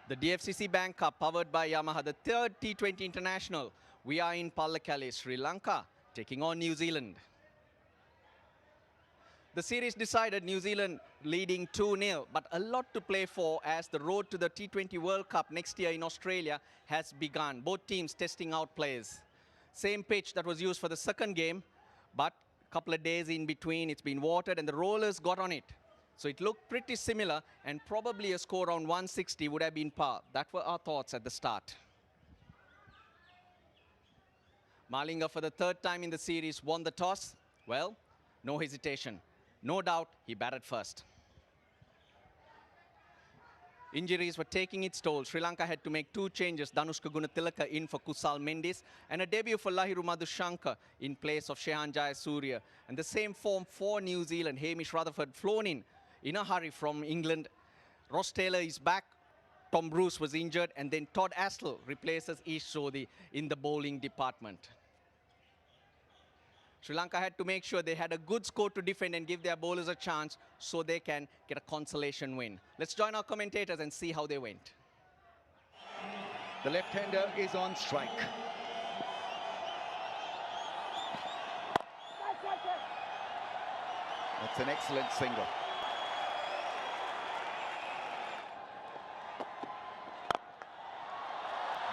The DFCC Bank Cup powered by Yamaha, the third T20 International. We are in Pallekele, Sri Lanka, taking on New Zealand. The series decided, New Zealand leading 2-0, but a lot to play for as the road to the T20 World Cup next year in Australia has begun. Both teams testing out players. Same pitch that was used for the second game, but a couple of days in between, it's been watered and the rollers got on it. So it looked pretty similar, and probably a score around 160 would have been par. That were our thoughts at the start. Malinga, for the third time in the series, won the toss. Well, no hesitation. No doubt he batted first. Injuries were taking its toll. Sri Lanka had to make two changes. Danushka Gunatilaka in for Kusal Mendis, and a debut for Lahiru Madhushankar in place of Shehan Jayasuriya. And the same form for New Zealand. Hamish Rutherford flown in a hurry from England. Ross Taylor is back. Tom Bruce was injured, and then Todd Astle replaces Ish Sodhi in the bowling department. Sri Lanka had to make sure they had a good score to defend and give their bowlers a chance so they can get a consolation win. Let's join our commentators and see how they went. The left-hander is on strike. That's an excellent single.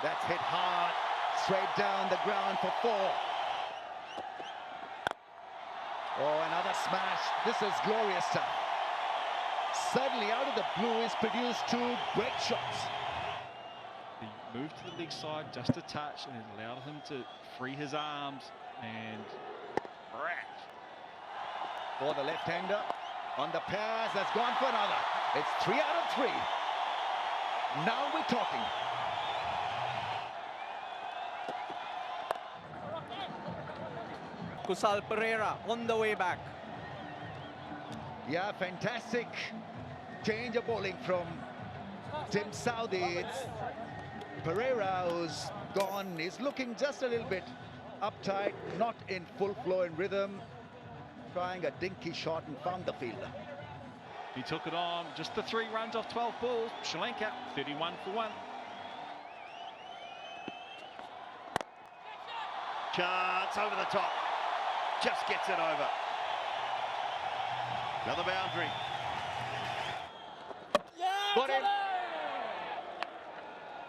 That's hit hard, straight down the ground for four. Oh, another smash. This is glorious stuff. Suddenly, out of the blue, he's produced two great shots. He moved to the leg side just a touch, and it allowed him to free his arms and crash. For the left-hander, on the pass, that's gone for another. It's 3 out of 3. Now we're talking. Kusal Perera on the way back. Yeah, fantastic change of bowling from Tim Southee. It's Pereira who's gone. He's looking just a little bit uptight, not in full flow and rhythm. Trying a dinky shot and found the fielder. He took it on, just the 3 runs off 12 balls. Sri Lanka 31 for 1. Chance over the top. Just gets it over. Another boundary. Got him.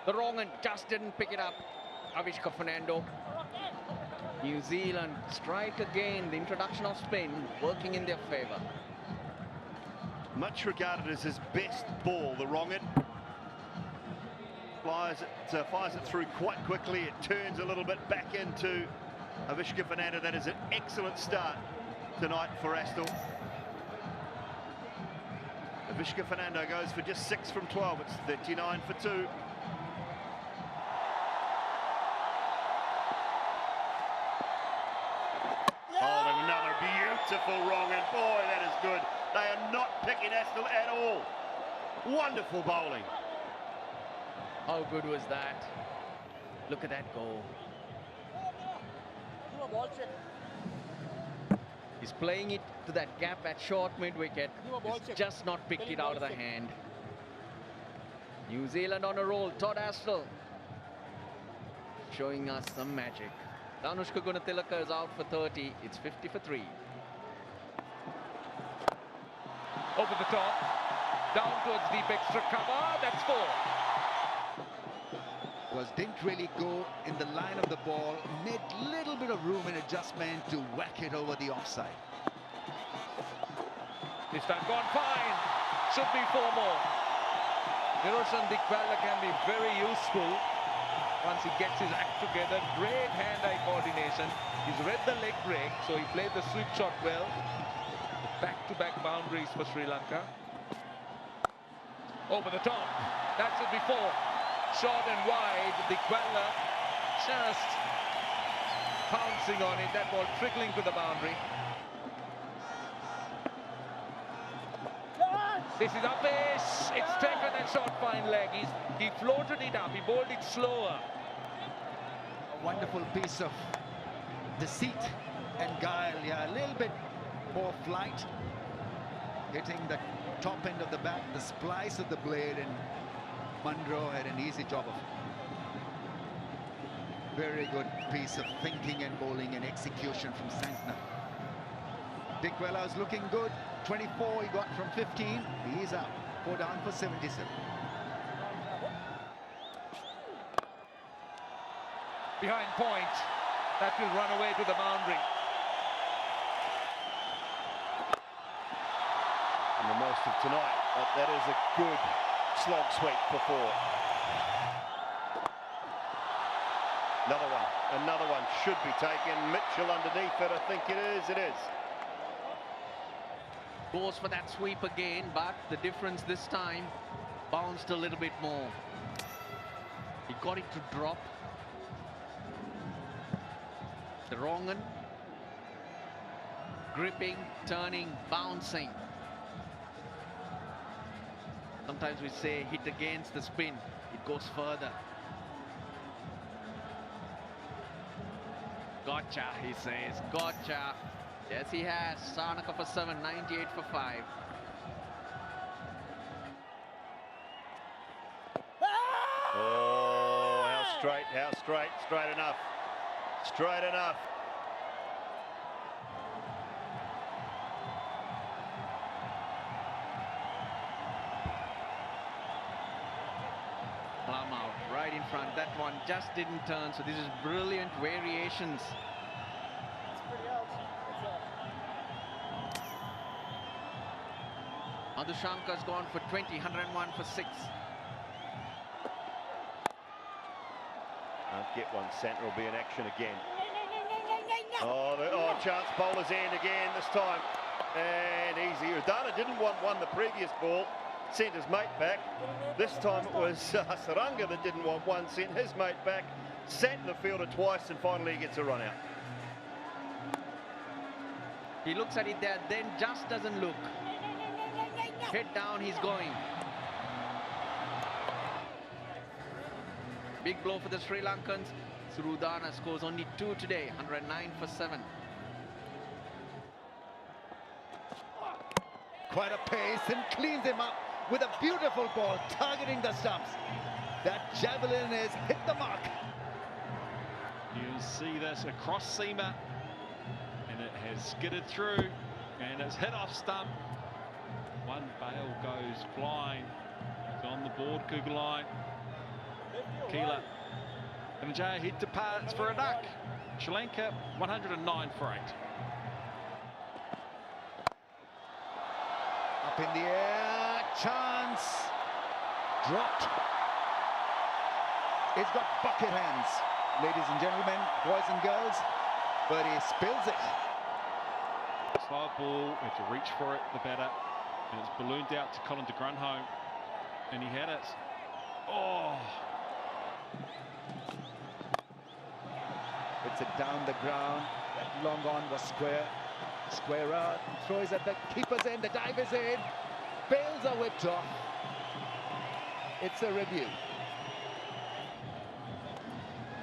The wrong one just didn't pick it up. Avishka Fernando. New Zealand strike again. The introduction of spin working in their favour. Much regarded as his best ball, the wrong end. Fires it through quite quickly. It turns a little bit back into Avishka Fernando. That is an excellent start tonight for Astle. Avishka Fernando goes for just 6 from 12. It's 39 for 2. Oh, and another beautiful wrong, and boy, that is good. They are not picking Astle at all. Wonderful bowling. How good was that? Look at that goal. He's playing it to that gap at short mid-wicket. He's just not picked it out of the hand. New Zealand on a roll. Todd Astle showing us some magic. Danushka Gunatilaka is out for 30. It's 50 for 3. Over the top. Down towards deep extra cover. That's 4. Because didn't really go in the line of the ball, made little bit of room and adjustment to whack it over the offside. This time gone fine. Should be 4 more. Niroshan Dikwala can be very useful once he gets his act together. Great hand-eye coordination. He's read the leg break, so he played the sweep shot well. Back-to-back boundaries for Sri Lanka. Over the top. That's it before. Short and wide, Dikwala just pouncing on it. That ball trickling to the boundary. This is upish. It's taken that short fine leg. He floated it up. He bowled it slower. A wonderful piece of deceit and guile. Yeah, a little bit more flight. Hitting the top end of the bat, the splice of the blade, and Munro had an easy job of it. Very good piece of thinking and bowling and execution from Sankner. Dickwella's looking good. 24 he got from 15. He's out. 4 down for 77. Behind point. That will run away to the boundary. And the most of tonight. That is a good slog sweep for 4. Another one should be taken. Mitchell underneath it, I think it is. Goes for that sweep again, but the difference this time bounced a little bit more. He got it to drop. The wrong one. Gripping, turning, bouncing. Sometimes we say hit against the spin. It goes further. Gotcha, he says. Gotcha. Yes, he has. Sanaka for 7, 98 for 5. Oh, how straight. Straight enough. Plum out, right in front. That one just didn't turn, so this is brilliant variations. Madhushanka's gone for 20, 101 for 6. Can't get one. Centre will be in action again. Chance bowler's end again this time. And easy. Udana didn't want one the previous ball. Sent his mate back. This time it was Saranga that didn't want one. Sent his mate back. Sat in the fielder twice and finally he gets a run out. He looks at it there, then just doesn't look. Head down, he's going. Big blow for the Sri Lankans. Surudana scores only 2 today, 109 for 7. Quite a pace and cleans him up with a beautiful ball targeting the stumps. That javelin has hit the mark. You see this across seamer, and it has skidded through, and it's hit off stump. One bail goes flying. It's on the board, Kugelai. Keeler. Dhananjaya, he departs for a duck. Sri Lanka, 109 for 8. Up in the air, chance. Dropped. It's got bucket hands, ladies and gentlemen, boys and girls, but he spills it. Slow ball, had to reach for it, the batter, and it's ballooned out to Colin de Grunholm, and he had it. Oh! It's it down the ground. That long on was square. Square out, throws at the keeper's end, the dive is in. Bails are whipped off. It's a review.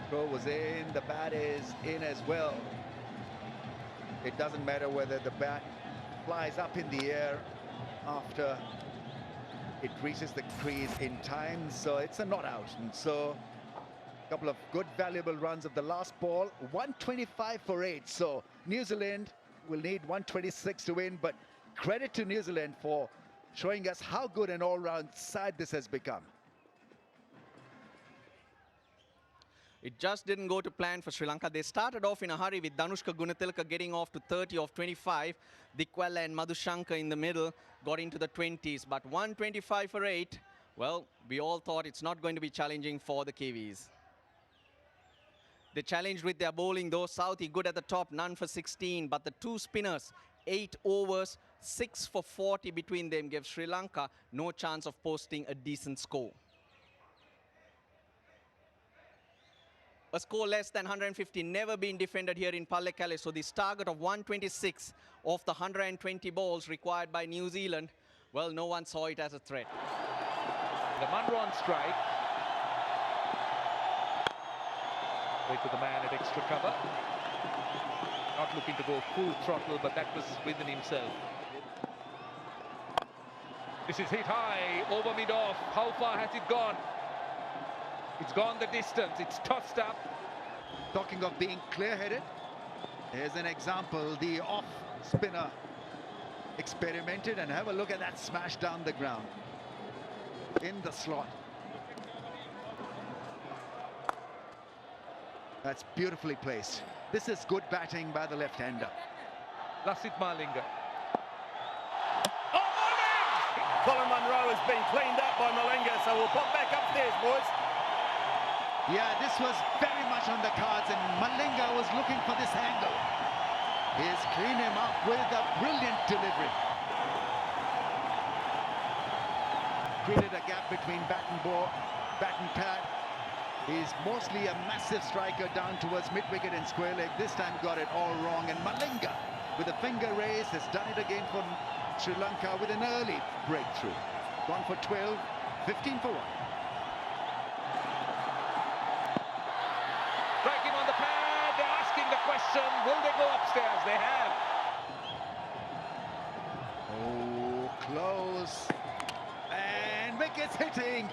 Throw was in, the bat is in as well. It doesn't matter whether the bat flies up in the air after it reaches the crease in time, so it's a not out. And so a couple of good valuable runs of the last ball, 125 for 8. So New Zealand will need 126 to win, but credit to New Zealand for showing us how good an all-round side this has become. It just didn't go to plan for Sri Lanka. They started off in a hurry with Danushka Gunatilaka getting off to 30 of 25. Dikwella and Madhushanka in the middle got into the 20s, but 125 for 8. Well, we all thought it's not going to be challenging for the Kiwis. They challenged with their bowling though. Southee good at the top, none for 16, but the two spinners, 8 overs, 6 for 40 between them gave Sri Lanka no chance of posting a decent score. A score less than 150 never been defended here in Pallekele, so this target of 126 of the 120 balls required by New Zealand, well, no one saw it as a threat. The Munro on strike. Wait to the man at extra cover. Not looking to go full throttle, but that was within himself. This is hit high, over mid-off. How far has it gone? It's gone the distance. It's tossed up. Talking of being clear-headed, here's an example. The off spinner experimented, and have a look at that smash down the ground in the slot. That's beautifully placed. This is good batting by the left-hander. Lasith Malinga. Colin Munro has been cleaned up by Malinga, so we'll pop back upstairs, boys. Yeah, this was very much on the cards, and Malinga was looking for this angle. He's cleaned him up with a brilliant delivery. Created a gap between bat and ball, bat and pad. He's mostly a massive striker down towards mid-wicket and square leg. This time got it all wrong, and Malinga, with a finger raise, has done it again for Sri Lanka with an early breakthrough. Gone for 12, 15 for 1. Strike him on the pad. They're asking the question, will they go upstairs? They have. Oh, close. And wickets hitting.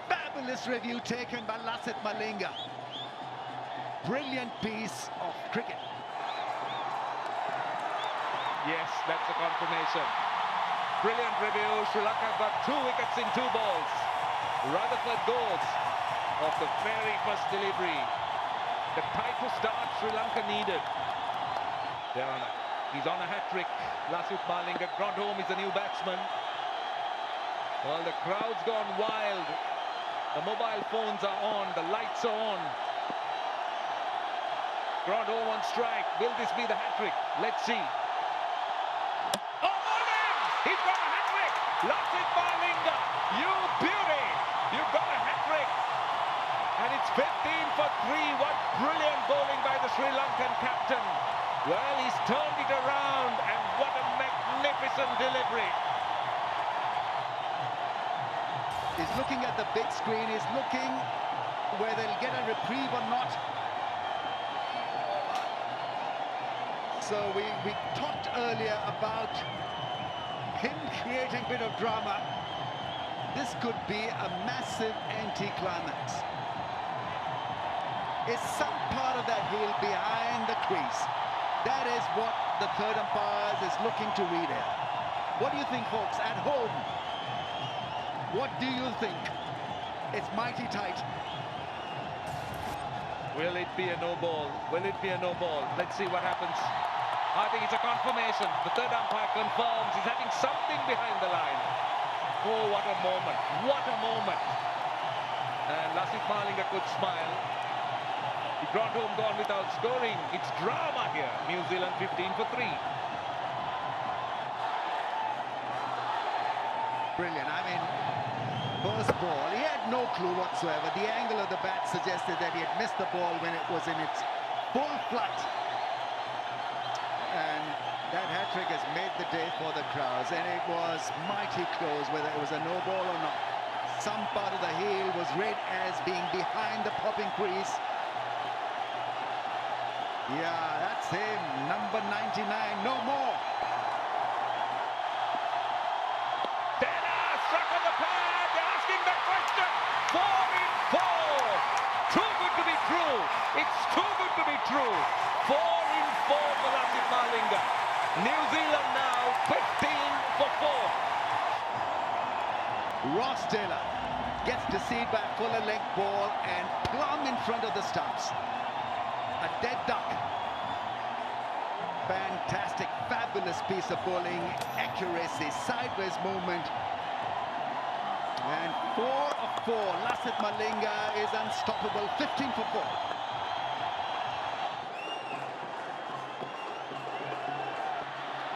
Fabulous review taken by Lasith Malinga. Brilliant piece of cricket. Yes, that's a confirmation. Brilliant review. Sri Lanka got 2 wickets in 2 balls. Rutherford goes off the very first delivery. The type of start Sri Lanka needed. He's on a hat-trick. Lasith Malinga. Grandholm is the new batsman. Well, the crowd's gone wild. The mobile phones are on. The lights are on. Grandholm on strike. Will this be the hat-trick? Let's see. He's got a hat-trick! Lasith Malinga, you beauty! You've got a hat-trick! And it's 15 for 3. What brilliant bowling by the Sri Lankan captain. Well, he's turned it around, and what a magnificent delivery. He's looking at the big screen. He's looking where they'll get a reprieve or not. So we talked earlier about him creating a bit of drama. This could be a massive anti-climax. Is some part of that heel behind the crease? That is what the third umpire is looking to read here. What do you think, folks, at home? What do you think? It's mighty tight. Will it be a no ball? Will it be a no ball? Let's see what happens. I think it's a confirmation. The third umpire confirms he's having something behind the line. Oh, what a moment. What a moment. And Lasith Malinga could smile. He brought home gone without scoring. It's drama here. New Zealand 15 for 3. Brilliant. I mean, first ball, he had no clue whatsoever. The angle of the bat suggested that he had missed the ball when it was in its full flight. And that hat-trick has made the day for the crowds, and it was mighty close whether it was a no ball or not. Some part of the heel was read as being behind the popping crease. Yeah, that's him, number 99, no more. Struck on the pad, they're asking the question. 4 in 4. Too good to be true. It's too good to be true. 4 in 4 for Lasith Malinga. New Zealand now 15 for 4. Ross Taylor gets deceived by a fuller length ball and plumb in front of the stumps. A dead duck. Fantastic, fabulous piece of bowling, accuracy, sideways movement. And 4 of 4. Lasith Malinga is unstoppable. 15 for 4.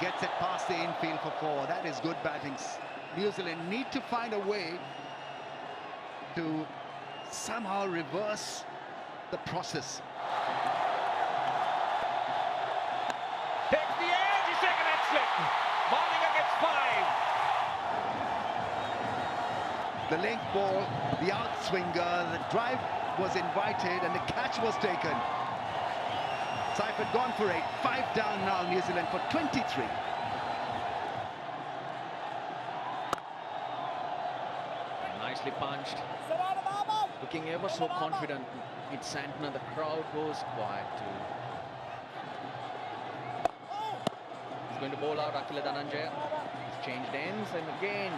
Gets it past the infield for 4. That is good batting. New Zealand need to find a way to somehow reverse the process. Takes the edge, he's taken that slip. Malinga gets 5. The length ball, the outswinger, the drive was invited and the catch was taken. Seifert gone for 8. 5 down now, New Zealand for 23. nicely punched. Looking ever so confident. It's Santner. The crowd goes quiet too. He's going to bowl out Akila Dhananjaya. He's changed ends and again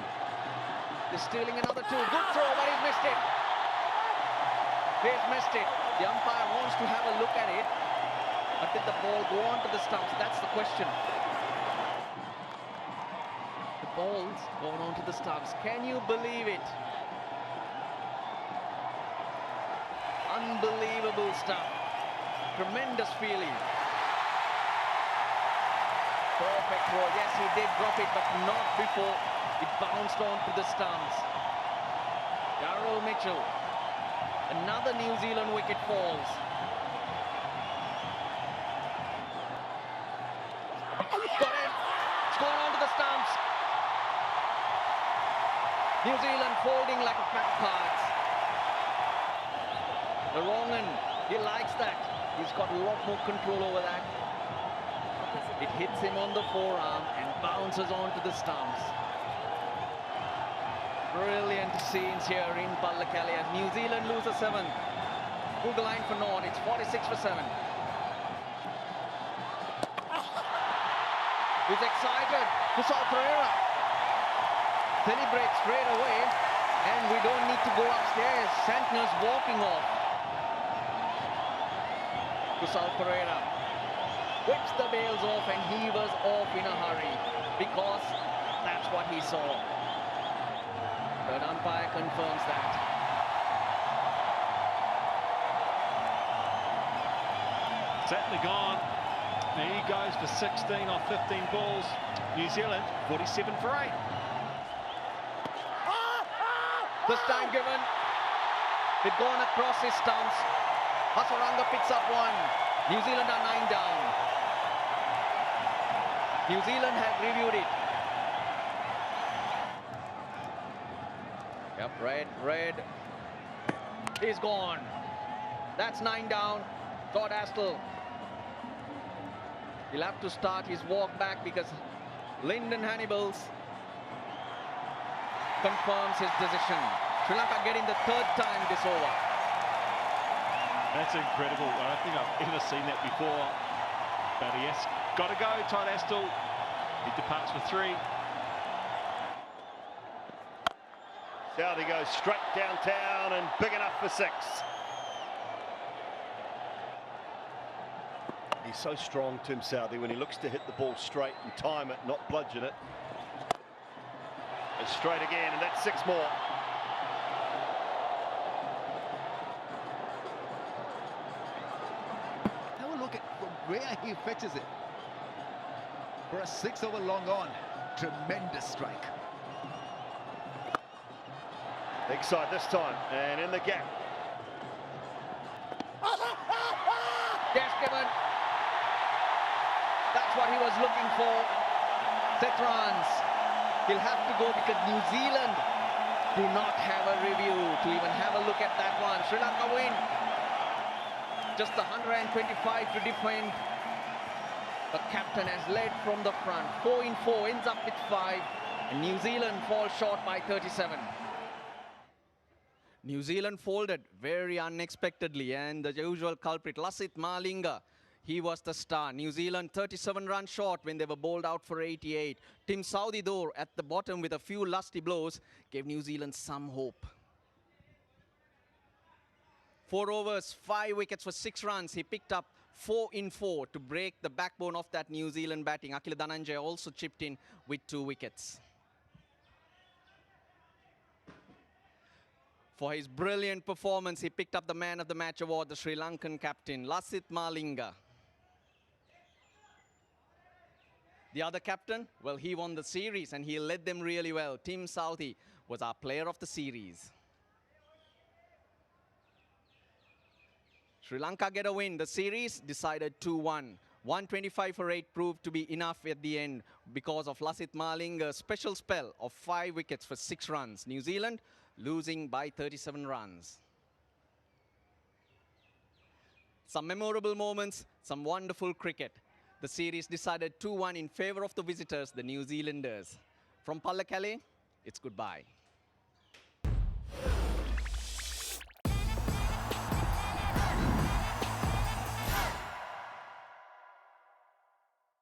they're stealing another two. Good throw, but he's missed it. He's missed it. The umpire wants to have a look at it. But did the ball go on to the stumps? That's the question. The ball's gone on to the stumps. Can you believe it? Unbelievable stuff. Tremendous feeling. Perfect throw. Yes, he did drop it, but not before it bounced on to the stumps. Darrell Mitchell. Another New Zealand wicket falls. Got it. It's gone on to the stumps. New Zealand folding like a pack of cards. The Rongan, he likes that. He's got a lot more control over that. It hits him on the forearm and bounces onto the stumps. Brilliant scenes here in Pallakali as New Zealand loses 7. Good line for North. It's 46 for 7. He's excited. Kusal Pereira celebrates straight away, and we don't need to go upstairs. Santner's walking off. Kusal Pereira whips the bails off, and he was off in a hurry because that's what he saw. Third umpire confirms that. Certainly gone. Now he goes for 16 off 15 balls. New Zealand 47 for 8. This time given. They've gone across his stumps. Hasaranga picks up 1. New Zealand are 9 down. New Zealand have reviewed it. Yep, red. He's gone. That's 9 down. Todd Astle. He'll have to start his walk back because Lyndon Hannibals confirms his decision. Sri Lanka getting the 3rd time this over. That's incredible. I don't think I've ever seen that before. But he has got to go, Todd Astle. He departs for 3. Southey goes straight downtown and big enough for 6. He's so strong, Tim Southey, when he looks to hit the ball straight and time it, not bludgeon it. And straight again, and that's 6 more. Have a look at from where he fetches it. For a 6 over long on. Tremendous strike. Big side this time, and in the gap. Yes, given. That's what he was looking for. Set runs. He'll have to go because New Zealand do not have a review to even have a look at that one. Sri Lanka win. Just 125 to defend. The captain has led from the front. 4 in 4, ends up with 5. And New Zealand falls short by 37. New Zealand folded very unexpectedly, and the usual culprit, Lasith Malinga, he was the star. New Zealand 37 runs short when they were bowled out for 88. Tim Southey, though, at the bottom with a few lusty blows, gave New Zealand some hope. 4 overs, 5 wickets for 6 runs. He picked up 4 in 4 to break the backbone of that New Zealand batting. Akila Dhananjaya also chipped in with 2 wickets. For his brilliant performance, he picked up the Man of the Match award, the Sri Lankan captain, Lasith Malinga. The other captain, well, he won the series and he led them really well. Tim Southey was our player of the series. Sri Lanka get a win. The series decided 2-1. 125 for 8 proved to be enough at the end because of Lasith Malinga's special spell of 5 wickets for 6 runs. New Zealand losing by 37 runs. Some memorable moments, some wonderful cricket. The series decided 2-1 in favor of the visitors, the New Zealanders. From Pallakali, it's goodbye.